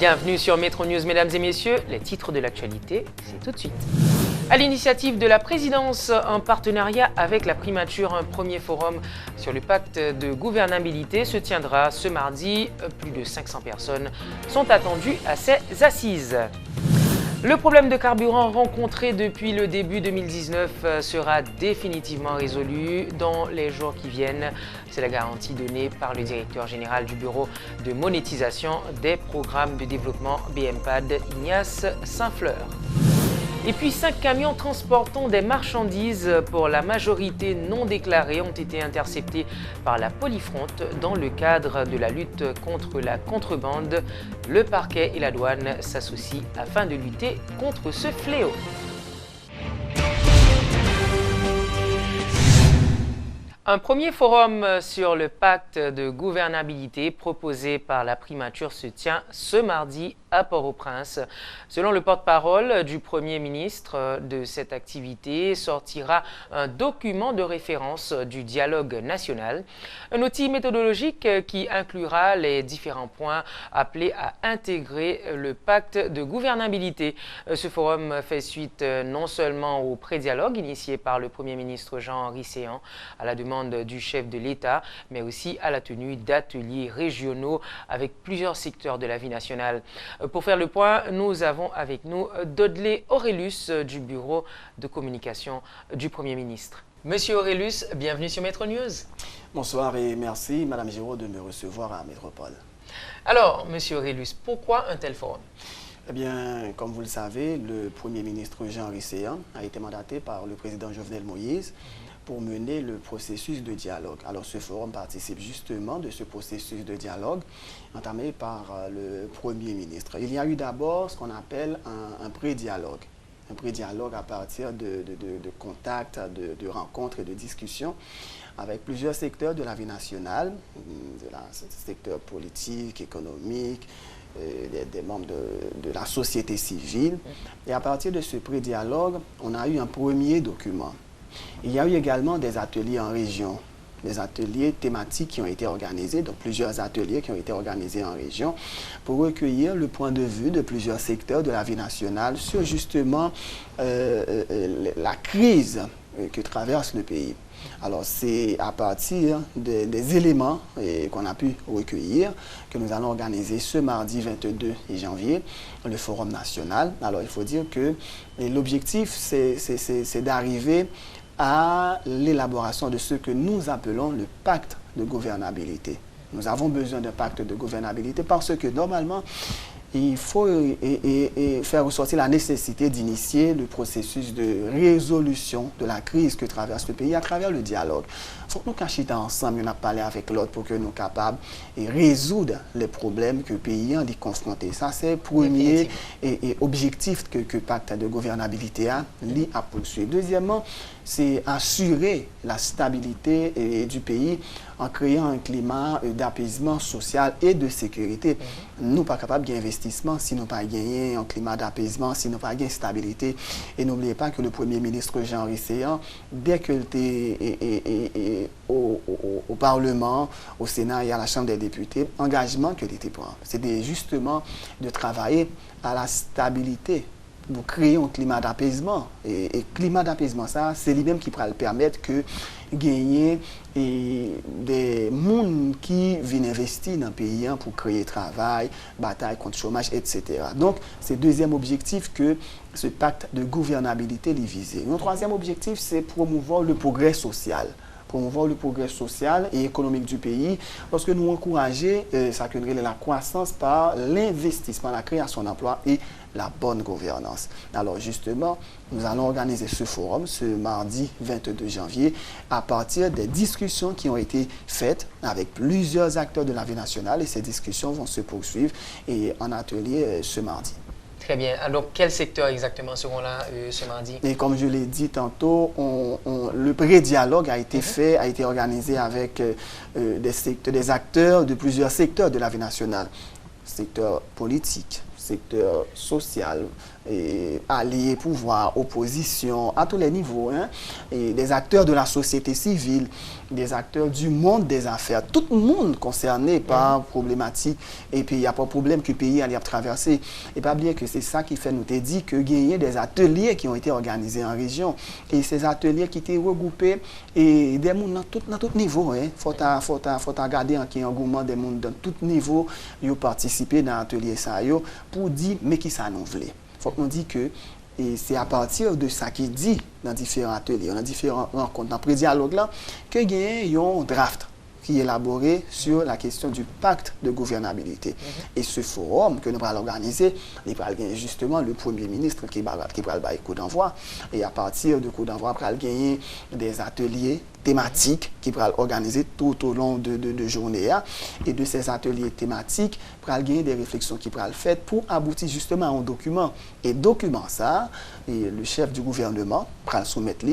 Bienvenue sur Metro News, mesdames et messieurs. Les titres de l'actualité, c'est tout de suite. À l'initiative de la présidence, en partenariat avec la primature, un premier forum sur le pacte de gouvernabilité se tiendra ce mardi. Plus de 500 personnes sont attendues à ces assises. Le problème de carburant rencontré depuis le début 2019 sera définitivement résolu dans les jours qui viennent. C'est la garantie donnée par le directeur général du Bureau de monétisation des programmes de développement BMPAD, Ignace Saint-Fleur. Et puis 5 camions transportant des marchandises pour la majorité non déclarées ont été interceptés par la Polifronte dans le cadre de la lutte contre la contrebande. Le parquet et la douane s'associent afin de lutter contre ce fléau. Un premier forum sur le pacte de gouvernabilité proposé par la primature se tient ce mardi à Port-au-Prince. Selon le porte-parole du Premier ministre, de cette activité sortira un document de référence du dialogue national, un outil méthodologique qui inclura les différents points appelés à intégrer le pacte de gouvernabilité. Ce forum fait suite non seulement au pré-dialogue initié par le Premier ministre Jean-Henri Séan à la demande du chef de l'État, mais aussi à la tenue d'ateliers régionaux avec plusieurs secteurs de la vie nationale. Pour faire le point, nous avons avec nous Dudley Aurelius du Bureau de communication du Premier ministre. Monsieur Aurelius, bienvenue sur Metro News. Bonsoir et merci, Madame Giraud, de me recevoir à Métropole. Alors, Monsieur Aurelius, pourquoi un tel forum? Eh bien, comme vous le savez, le Premier ministre Jean-Henri Séan a été mandaté par le président Jovenel Moïse pour mener le processus de dialogue. Alors, ce forum participe justement de ce processus de dialogue entamé par le Premier ministre. Il y a eu d'abord ce qu'on appelle un pré-dialogue. Un pré-dialogue à partir de contacts, de rencontres et de discussions avec plusieurs secteurs de la vie nationale, secteur politique, économique, des membres de la société civile. Et à partir de ce pré-dialogue, on a eu un premier document. Il y a eu également des ateliers en région, des ateliers thématiques qui ont été organisés, donc plusieurs ateliers qui ont été organisés en région pour recueillir le point de vue de plusieurs secteurs de la vie nationale sur justement la crise que traverse le pays. Alors, c'est à partir des éléments qu'on a pu recueillir que nous allons organiser ce mardi 22 janvier le Forum national. Alors, il faut dire que l'objectif, c'est d'arriver à l'élaboration de ce que nous appelons le pacte de gouvernabilité. Nous avons besoin d'un pacte de gouvernabilité parce que normalement, il faut faire ressortir la nécessité d'initier le processus de résolution de la crise que traverse le pays à travers le dialogue. Il faut que nous cachions ensemble, nous parler avec l'autre pour que nous soyons capables de résoudre les problèmes que le pays est confronté. Ça, c'est le premier objectif que le pacte de gouvernabilité a poursuivre. Deuxièmement, c'est assurer la stabilité du pays en créant un climat d'apaisement social et de sécurité. Nous ne sommes pas capables d'investissement si nous n'avons pas gagné un climat d'apaisement, si nous n'avons pas gagné stabilité. Et n'oubliez pas que le Premier ministre Jean-Henri Séan, dès qu'il était au Parlement, au Sénat et à la Chambre des députés, engagement qu'il était pris, c'était justement de travailler à la stabilité pour créer un climat d'apaisement. Et climat d'apaisement, ça, c'est lui-même qui va le permettre que gagner des gens qui viennent investir dans le pays pour créer travail, bataille contre le chômage, etc. Donc, c'est le deuxième objectif que ce pacte de gouvernabilité lui visait. Notre troisième objectif, c'est promouvoir le progrès social. Promouvoir le progrès social et économique du pays, parce que nous encourager la croissance par l'investissement, la création d'emplois et la bonne gouvernance. Alors justement, nous allons organiser ce forum ce mardi 22 janvier à partir des discussions qui ont été faites avec plusieurs acteurs de la vie nationale et ces discussions vont se poursuivre et en atelier ce mardi. Très bien. Alors, quels secteurs exactement seront là ce mardi? Et comme je l'ai dit tantôt, le pré-dialogue a été fait, a été organisé avec des acteurs de plusieurs secteurs de la vie nationale. Secteur politique, secteur social, alliés, pouvoir, opposition, à tous les niveaux, hein, et des acteurs de la société civile, des acteurs du monde des affaires, tout le monde concerné par problématique, et puis il n'y a pas de problème que le pays allait traverser. Et pas bien que c'est ça qui fait nous te dit que il y a des ateliers qui ont été organisés en région, et ces ateliers qui étaient regroupés, et des gens dans tout niveau, hein, faut regarder en qui engouement des gens dans tout niveau, ils ont participé dans l'atelier ça, pour dire, mais qui ça nous voulait. Faut qu'on dise que et c'est à partir de ça qui dit dans différents ateliers, dans différentes rencontres, dans le pré-dialogue là, que il y a un draft qui est élaboré sur la question du pacte de gouvernabilité. Et ce forum que nous allons organiser, il va gagner justement le Premier ministre qui va le coup d'envoi. Et à partir du coup d'envoi, il va gagner des ateliers thématiques qui vont organiser tout au long de journée. Et de ces ateliers thématiques, il va gagner des réflexions qui vont être faites pour aboutir justement à un document. Et document ça, et le chef du gouvernement va le soumettre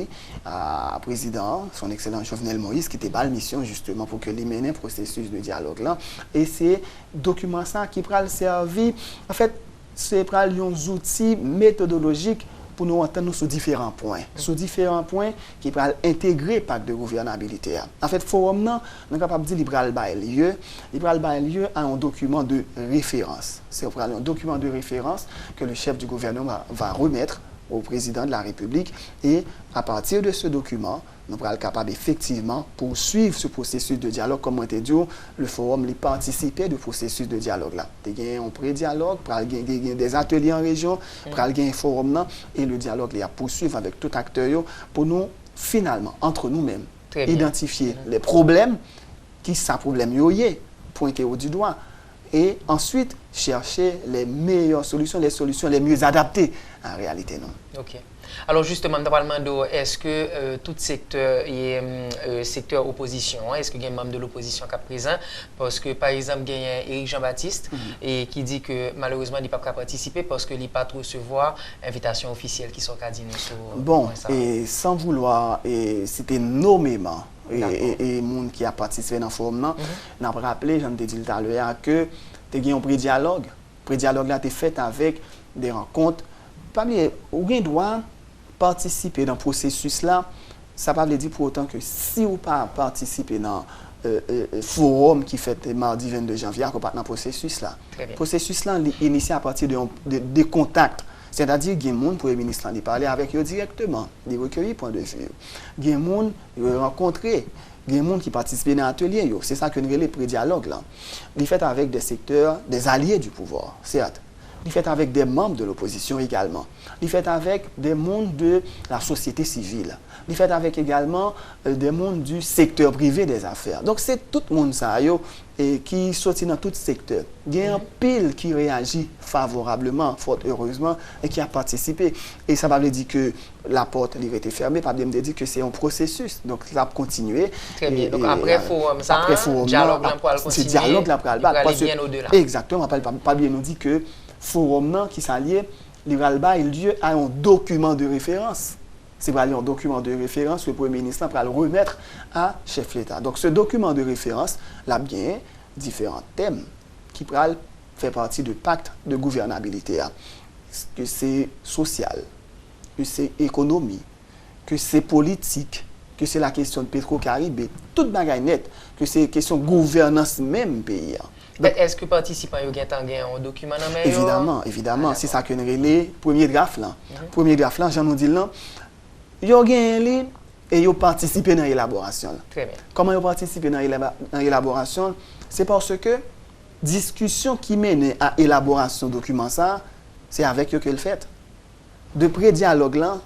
à président, son excellent Jovenel Moïse, qui était la mission justement pour que les mène un processus de dialogue là. Et c'est document ça qui va servir, en fait, c'est des outils méthodologiques pour nous entendre sur différents points. Sur différents points qui vont intégrer le pacte de gouvernabilité. En fait, le forum, nous sommes capables de dire qu'il va lieu à un document de référence. C'est un document de référence que le chef du gouvernement va remettre au président de la République, et à partir de ce document, nous serons capables effectivement poursuivre ce processus de dialogue. Comme on dit, le forum y participer du processus de dialogue là. Il y a un pré-dialogue, il y a des ateliers en région, il y a un forum et le dialogue il a poursuivre avec tout acteur pour nous finalement entre nous-mêmes identifier les problèmes qui sont problèmes yoyé, pointer au du doigt, et ensuite chercher les meilleures solutions, les solutions les mieux adaptées en réalité non. Ok. Alors justement, est-ce que tout secteur est secteur opposition, est-ce qu'il y a un membre de l'opposition qui est présent? Parce que par exemple, il y a Éric Jean-Baptiste et qui dit que malheureusement, il ne peut pas participer parce qu'il n'a pas recevoir invitation officielle qui sont cardinaux. Bon, et sans vouloir citer nommément et monde qui a participé dans le forum, on a rappelé, j'en ai dit tout à l'heure, que il y a un pré-dialogue. Le pré-dialogue là, est fait avec des rencontres. Ou doit participer dans le processus là, ça ne veut pas dire pour autant que si vous pas participer dans le forum qui fait mardi 22 janvier, vous pas dans le processus là. Le processus là est initié à partir de contacts. C'est-à-dire qu'il y a des gens, pour le ministre, il parler avec eux directement, il recueillir point de vue. Il y a des gens qui rencontrer, il y a des gens qui participent dans l'atelier. C'est ça que nous appelons le pré-dialogue là. Il fait avec des secteurs, des alliés du pouvoir, certes. Il fait avec des membres de l'opposition également. Il fait avec des membres de la société civile. Il fait avec également des membres du secteur privé des affaires. Donc c'est tout le monde ça qui sortit dans tout secteur. Il y a un pile qui réagit favorablement, fort heureusement, et qui a participé. Et ça veut dire que la porte a été fermée, pas de dire que c'est un processus. Donc ça va continuer. Très bien. Donc après forum ça, dialogue là pour continuer. C'est dialogue là pour aller bien au-delà. Exactement. Pas bien nous dit que forum qui s'allie, il va lieu à un document de référence. C'est vraiment un document de référence que le Premier ministre va le remettre à chef de l'État. Donc ce document de référence, là bien différents thèmes qui pourraient faire partie du pacte de gouvernabilité. Que c'est social, que c'est économie, que c'est politique, que c'est la question de Petro-Caribé, toute bagaille nette, que c'est question de gouvernance même pays. Est-ce que les participants ont un document dans le Évidemment, évidemment. C'est ça que nous avons premier draft là. Premier draft là, j'en nous dis là, ils ont gagné et ils ont participé dans l'élaboration. Très bien. Comment ils ont participé dans l'élaboration? C'est parce que discussion qui mène à l'élaboration de document ça, c'est avec eux que le fait. De pré-dialogue là,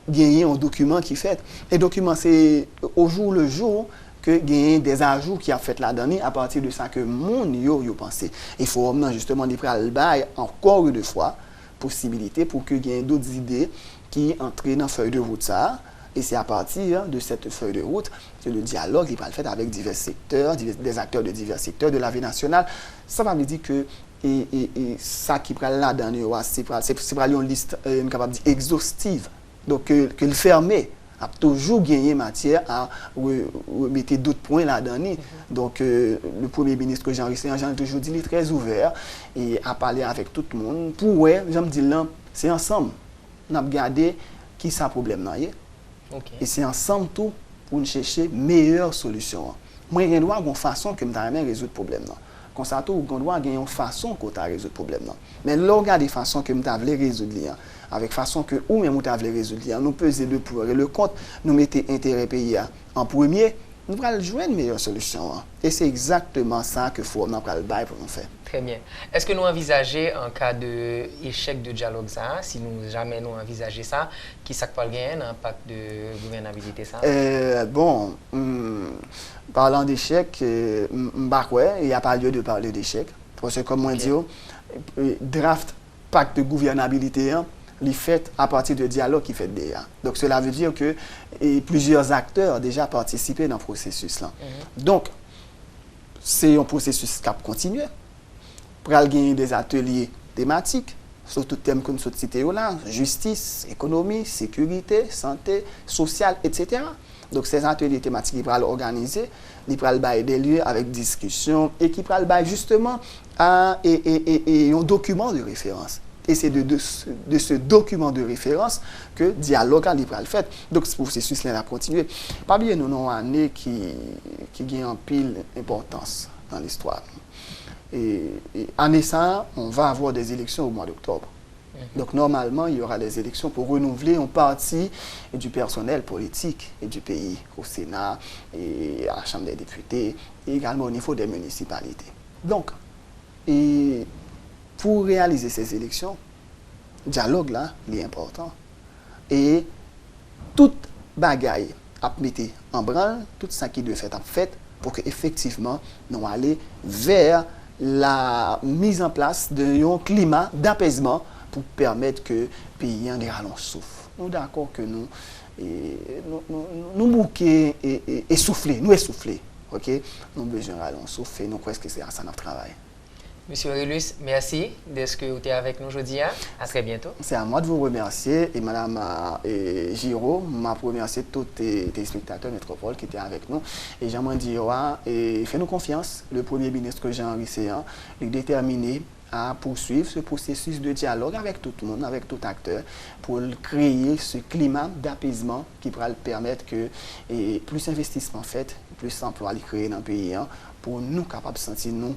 gagner un document qui fait. Et document c'est au jour le jour que gagner des ajouts qui a fait la dernière à partir de ça que mon yo pensé. Il faut justement des bail encore une fois possibilité pour que gagner d'autres idées qui entrent dans la feuille de route ça. Et c'est à partir de cette feuille de route que le dialogue il va le faire avec divers secteurs, des acteurs de divers secteurs de la vie nationale. Ça va me dire que ça qui prend là dernière c'est une liste capable de dire exhaustive. Donc que le fermer a toujours gagné matière à mettre d'autres points là-dedans. Donc, le Premier ministre Jean Rissé, Jean toujours dit, il est très ouvert et à parler avec tout le monde. Pour, j'aime dire là, c'est ensemble, nous avons regardé qui ça problème là. Ok. Et c'est ensemble tout pour nous chercher meilleure solution. Moi, je dois une façon que je résoudre le problème là. Comme ça, tout, on doit avoir une façon que tu résoudre le problème là. Mais là, regarde des façons que nous avons résoudre avec façon que ou même nous avons résoudre nous peser de pour et le compte, nous mettons intérêt pays en premier, nous allons jouer une meilleure solution. Et c'est exactement ça que faut nous le bail pour nous faire. Très bien. Est-ce que nous envisageons en cas d'échec de dialogue ça, si nous jamais nous envisageons ça, qui ça peut gagner un pacte de gouvernabilité ça? Bon, parlant d'échec, il n'y a pas lieu de parler d'échec. Parce que comme on dit, draft pacte de gouvernabilité, il fait à partir de dialogue qui fait déjà. Donc cela veut dire que plusieurs acteurs ont déjà participé dans le processus là. Donc, c'est un processus qui a continué. Pour gagner des ateliers thématiques, sur tout thème que nous avons cité là, justice, économie, sécurité, santé, sociale, etc. Donc ces ateliers thématiques, ils vont organiser, ils vont bailler des lieux avec discussion et qui vont bailler justement un document de référence. Et c'est de ce document de référence que le dialogue a le fait. Donc ce processus-là a continué. Pas bien, nous avons une année qui gagne en pile d'importance dans l'histoire. Et année ça, on va avoir des élections au mois d'octobre. Donc normalement, il y aura des élections pour renouveler une partie du personnel politique et du pays au Sénat et à la Chambre des députés et également au niveau des municipalités. Donc, pour réaliser ces élections, le dialogue là, il est important. Et toute bagaille à mettre en branle, tout ça qui doit être fait pour qu'effectivement, nous allions vers la mise en place d'un climat d'apaisement pour permettre que le pays ait un souffle. Nous sommes d'accord que nous bouquer et essouffler, nous essouffler. Ok? Nous avons besoin d'un souffle et nous croyons que c'est ça notre travail. Monsieur Aurelius, merci de ce que vous êtes avec nous aujourd'hui. À très bientôt. C'est à moi de vous remercier et Madame Giraud, je remercie tous les téléspectateurs Métropole qui étaient avec nous. Et j'aimerais dire, faites-nous confiance, le Premier ministre Jean-Henri Séan est déterminé à poursuivre ce processus de dialogue avec tout le monde, avec tout acteur, pour créer ce climat d'apaisement qui pourra permettre que plus d'investissements faits, plus d'emplois créés dans le pays, pour nous capables de sentir nous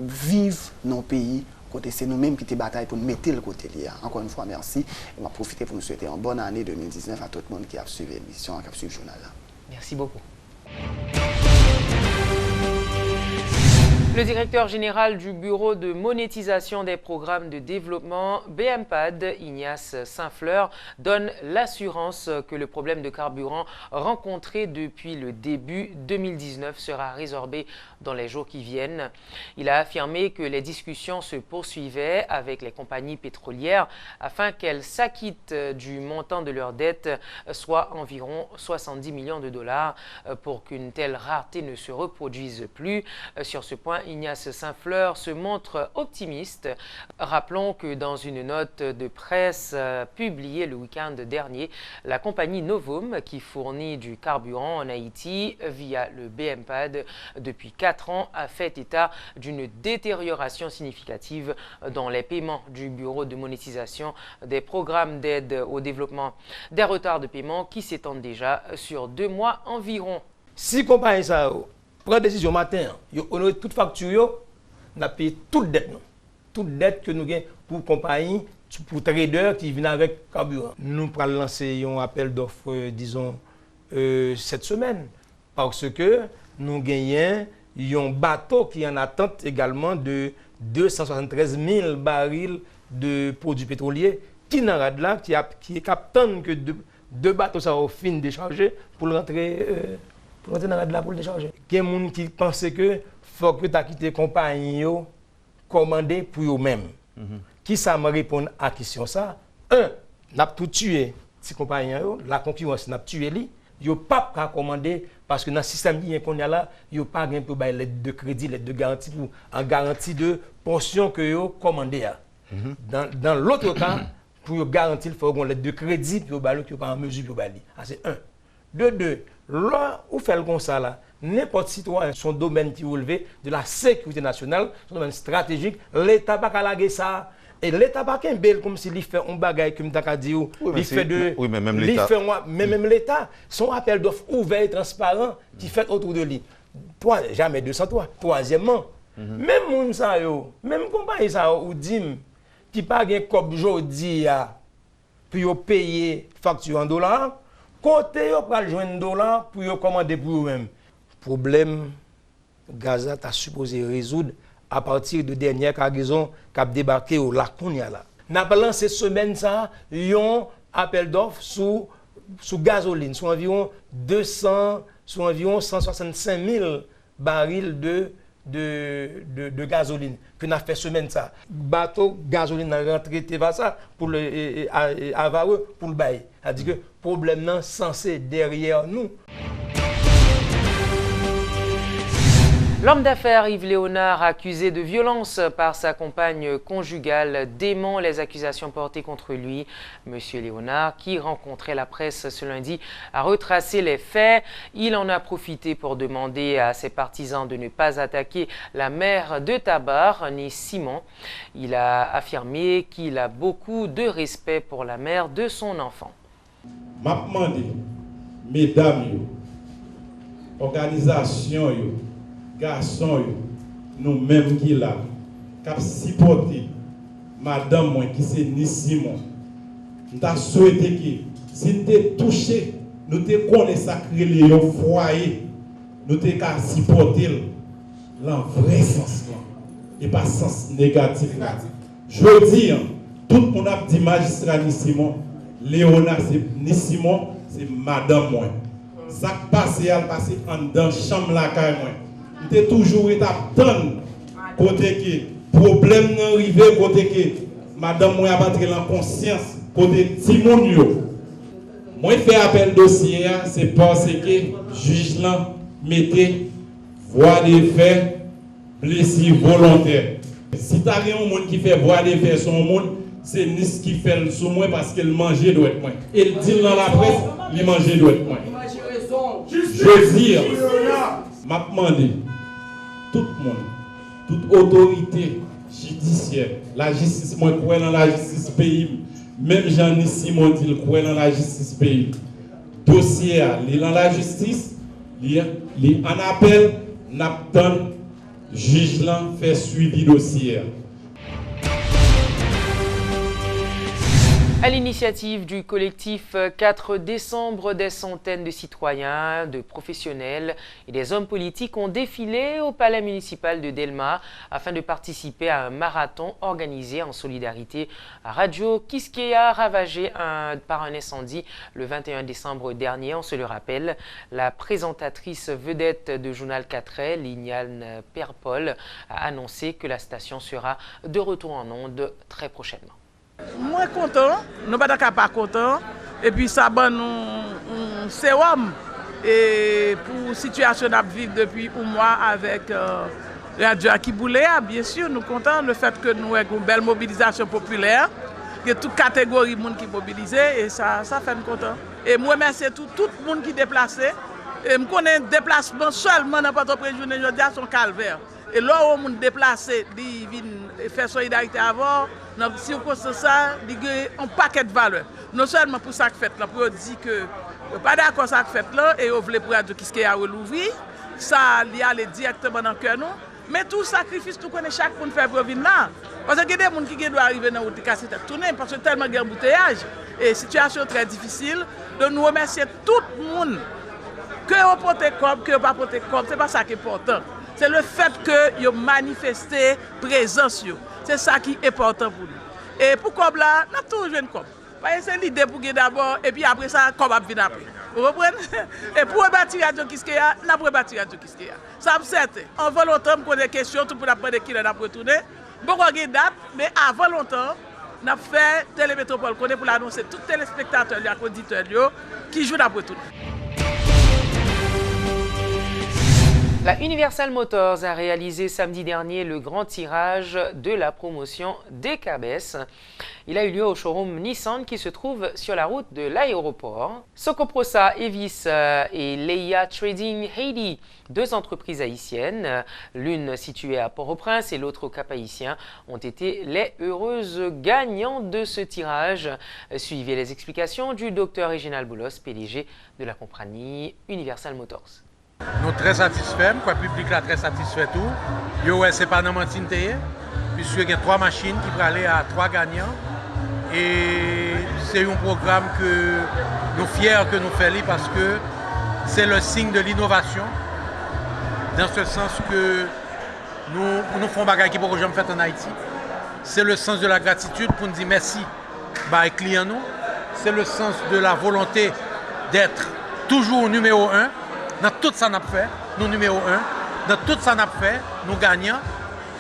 vivre dans le pays. C'est nous-mêmes qui te bataille pour nous mettre le côté lié. Encore une fois, merci. Et je vais profiter pour nous souhaiter une bonne année 2019 à tout le monde qui a suivi l'émission, qui a suivi le journal. Merci beaucoup. Le directeur général du Bureau de monétisation des programmes de développement, BMPAD, Ignace Saint-Fleur, donne l'assurance que le problème de carburant rencontré depuis le début 2019 sera résorbé dans les jours qui viennent. Il a affirmé que les discussions se poursuivaient avec les compagnies pétrolières afin qu'elles s'acquittent du montant de leurs dettes, soit environ 70 millions de dollars, pour qu'une telle rareté ne se reproduise plus. Sur ce point, Ignace Saint-Fleur se montre optimiste. Rappelons que dans une note de presse publiée le week-end dernier, la compagnie Novum, qui fournit du carburant en Haïti via le BMPAD depuis 4 ans, a fait état d'une détérioration significative dans les paiements du Bureau de monétisation des programmes d'aide au développement. Des retards de paiement qui s'étendent déjà sur 2 mois environ. Si compagnie ça prend décision matin, yo honorer toute facture, on a payé toute dette non. Toute dette que nous avons pour compagnie, pour traders qui viennent avec carburant. Nous allons lancer un appel d'offres disons cette semaine parce que nous gagnons un bateau qui est en attente également de 273 000 barils de produits pétroliers qui n'a là qui est captant que deux bateaux ça au fin décharger pour rentrer dans la pour le décharger. Il y a des gens qui pensent que faut que tu as quitté compagnie commandé pour eux-mêmes. Qui ça me répond à la question ça? Un, n'a tout tué ces compagnies la concurrence n'a tué li. Yo pas qu'à commander parce que dans le système qu'on y a là, yo pas gain pour bailler lettre de crédit, lettre de garantie pour en garantie de pension que yo commandé a. Dans l'autre cas, pour garantir il faut une lettre de crédit pour bailler que pas en mesure pour bailler. C'est un. Deux, là où fait comme ça là, n'importe citoyen son domaine qui relevé de la sécurité nationale, son domaine stratégique, l'État pas qu'à laguer ça. Et l'État pas qu'un bel comme s'il fait un bagage comme t'as dit ou il fait de oui mais même l'État même l'État son appel d'offres ouvert et transparent qui fait autour de lui. Jamais 203. Troisièmement, même moun sa yo, même compagnie ça ou dim qui pas gain comme jodi a pour yo payer facture en dollars, côté yo pral joindre dollar pour yo commander pour eux même. Problème Gaza t'a supposé résoudre à partir de dernière cargaison qui a débarqué au lac Kounia là. N'a pas lancé semaine ça, yon appel d'offres sous gasoline, sur environ 165 000 barils de gasoline que n'a fait semaine ça. Bateau gasoline a rentré ça pour le Avareux pour le bail. C'est-à-dire que problème non censé derrière nous. L'homme d'affaires Yves Léonard, accusé de violence par sa compagne conjugale, dément les accusations portées contre lui. Monsieur Léonard, qui rencontrait la presse ce lundi, a retracé les faits. Il en a profité pour demander à ses partisans de ne pas attaquer la mère de Tabar, née Simon. Il a affirmé qu'il a beaucoup de respect pour la mère de son enfant. M'a demandé, mesdames, organisation, garçons, nous-mêmes qui là, qui supporté madame moi qui c'est ni Simon. Nous avons souhaité que si nous t'es touché, nous te connaissons sacré le foyer, nous te supporter dans vrai sens et pas sens négatif. Je dis, tout le monde a dit magistrat ni Simon, Léonard c'est ni Simon, c'est madame moi. Ça passe à passer en dans chambre la caille moi. Nous avons toujours été attendre côté que problème n'est arrivé côté que madame moi a battu en conscience côté Simon yo. Moi fait appel dossier c'est parce que juge là mettait voie de fait blessure volontaire. Si tu as un monde qui fait voie de fait son monde, c'est Nice qui fait sur moi parce qu'il mangeait doit être moi. Il dit dans la presse, il mangeait doit être moi. Je dis, m'a demandé tout le monde, toute autorité judiciaire, la justice, moi je crois dans la justice pays, même Jean-Nice Simon dit croit dans la justice pays. Dossier, il est dans la justice, il est en appel, n'attend juge là fait suivi dossier. À l'initiative du collectif 4 décembre, des centaines de citoyens, de professionnels et des hommes politiques ont défilé au palais municipal de Delma afin de participer à un marathon organisé en solidarité à Radio Quisqueya, ravagé par un incendie le 21 décembre dernier. On se le rappelle, la présentatrice vedette de Journal 4, Lignane Perpol, a annoncé que la station sera de retour en ondes très prochainement. Moi content, nous pas pas content et puis ça ban nous sérum et pour situation à vivre depuis un mois avec Radio Akiboulé, bien sûr nous content le fait que nous avons une belle mobilisation populaire, que toute catégorie de monde qui mobilisé et ça fait nous content. Et moi remercie tout le monde qui déplacé et me connais déplacement seulement dans pas après journée aujourd'hui son calvaire. Et là où on déplacé, il vient faire solidarité avant, dans circonstance ça, il a un paquet de valeurs. Non seulement pour ça que fait là, pour dire que pas d'accord ça que fait là et on voulait pour Radio Quisqueya l'ouvrir, ça y aller directement dans le cœur nous, mais tout sacrifice tout connaît chaque monde faire pour venir là. Parce que y a des gens qui doivent arriver dans route casser tête tourner parce que tellement de embouteillage et situation très difficile. De nous remercier tout le monde que on porte comme que pas porter comme, c'est pas ça qui est important. C'est le fait que vous manifestez présence. C'est ça qui est important pour nous. Et pour comme là, nous avons toujours une com. C'est l'idée pour d'abord, et puis après ça, comme va venir après. Vous comprenez? Et pour rebâtir Radio Quisqueya, nous avons rebâti Radio Quisqueya. Ça me certain. En volontaire, nous avons des questions, tout pour apprendre qui nous avons retourné. Beaucoup de dates, mais avant longtemps, nous avons fait Télémétropole pour l'annoncer tous les téléspectateurs et auditeurs qui jouent dans retourner. La Universal Motors a réalisé samedi dernier le grand tirage de la promotion des Cabès. Il a eu lieu au showroom Nissan qui se trouve sur la route de l'aéroport. Socoprosa, Evis et Leia Trading Haiti, deux entreprises haïtiennes, l'une située à Port-au-Prince et l'autre au Cap-Haïtien, ont été les heureuses gagnantes de ce tirage. Suivez les explications du Dr Reginald Boulos, PDG de la compagnie Universal Motors. Nous sommes très satisfaits, le public est très satisfait tout. Ce n'est pas une mentine, puisqu'il y a 3 machines qui vont aller à 3 gagnants. Et c'est un programme que nous sommes fiers que nous faisons parce que c'est le signe de l'innovation. Dans ce sens que nous faisons des choses qui ne pourront jamais faire en Haïti. C'est le sens de la gratitude pour nous dire merci aux clients. C'est le sens de la volonté d'être toujours numéro 1. Dans tout ça, nous avons fait, nous numéro 1. Dans tout ça, nous avons fait, nous gagnons.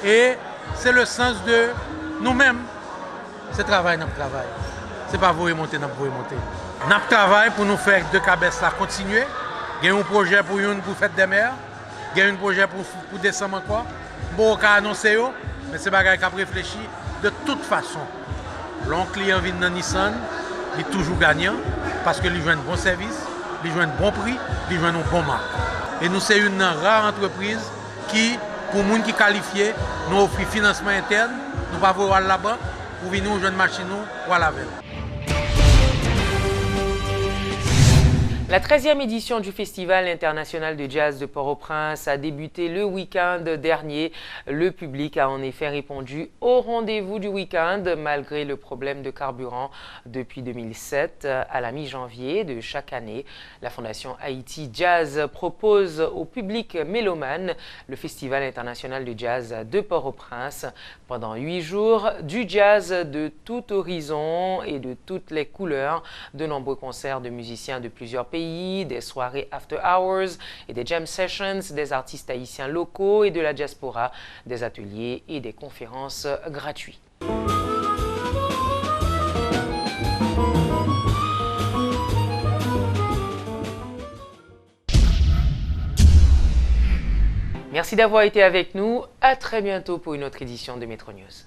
Et c'est le sens de nous-mêmes. C'est travail, nous travail. Ce n'est pas vous remonter, nous remonter. Nous travaillons pour nous faire de Cabès là continuer. Il y a un projet pour Fête des Mères. Il y a un projet pour décembre encore. Bon, on a annoncé, mais c'est pas grave qu'on réfléchit. De toute façon, l'on client vient dans Nissan, il est toujours gagnant parce qu'il joue un bon service. Ils jouent un bon prix, ils jouent un bon marque. Et nous, c'est une rare entreprise qui, pour les gens qui sont qualifiés, nous offre financement interne. Nous ne pouvons pas voir là-bas pour venir jouer une machine ou à la veille. La 13e édition du Festival international de jazz de Port-au-Prince a débuté le week-end dernier. Le public a en effet répondu au rendez-vous du week-end malgré le problème de carburant depuis 2007. À la mi-janvier de chaque année, la Fondation Haïti Jazz propose au public mélomane le Festival international de jazz de Port-au-Prince. Pendant 8 jours, du jazz de tout horizon et de toutes les couleurs, de nombreux concerts de musiciens de plusieurs pays, des soirées after hours et des jam sessions, des artistes haïtiens locaux et de la diaspora, des ateliers et des conférences gratuits. Merci d'avoir été avec nous. À très bientôt pour une autre édition de Métro News.